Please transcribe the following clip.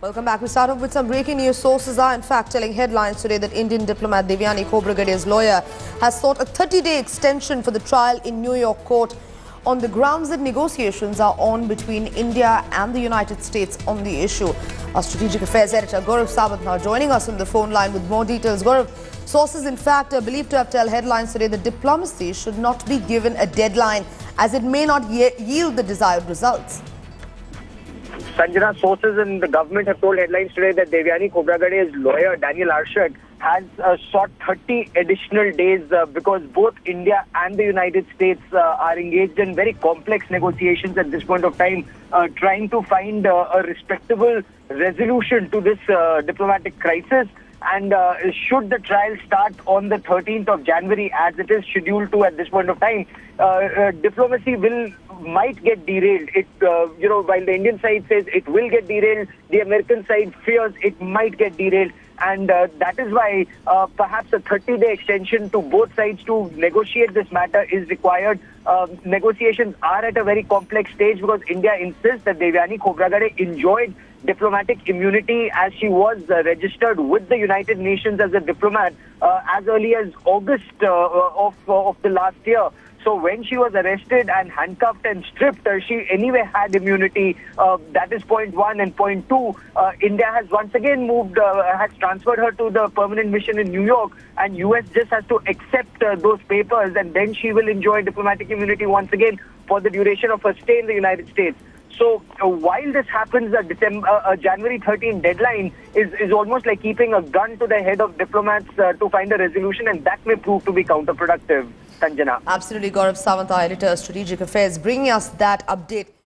Welcome back. We start off with some breaking news. Sources are in fact telling headlines today that Indian diplomat Devyani Khobragade's lawyer has sought a 30-day extension for the trial in New York court on the grounds that negotiations are on between India and the United States on the issue. Our strategic affairs editor Gaurav Sawant now joining us on the phone line with more details. Gaurav, sources in fact are believed to have told headlines today that diplomacy should not be given a deadline as it may not yield the desired results. Sanjana, sources in the government have told headlines today that Devyani Khobragade's lawyer, Daniel Arshad, has sought 30 additional days because both India and the United States are engaged in very complex negotiations at this point of time, trying to find a respectable resolution to this diplomatic crisis. And should the trial start on the 13th of January, as it is scheduled to at this point of time, diplomacy might get derailed. While the Indian side says it will get derailed, the American side fears it might get derailed. And that is why perhaps a 30-day extension to both sides to negotiate this matter is required. Negotiations are at a very complex stage because India insists that Devyani Khobragade enjoyed diplomatic immunity as she was registered with the United Nations as a diplomat as early as August of the last year. So when she was arrested and handcuffed and stripped, she anyway had immunity. That is point one. And point two, India has once again has transferred her to the permanent mission in New York, and US just has to accept those papers, and then she will enjoy diplomatic immunity once again for the duration of her stay in the United States. So while this happens, a January 13 deadline is almost like keeping a gun to the head of diplomats to find a resolution, and that may prove to be counterproductive. Sanjana. Absolutely, Gaurav Sawant, our editor, Strategic Affairs, bringing us that update.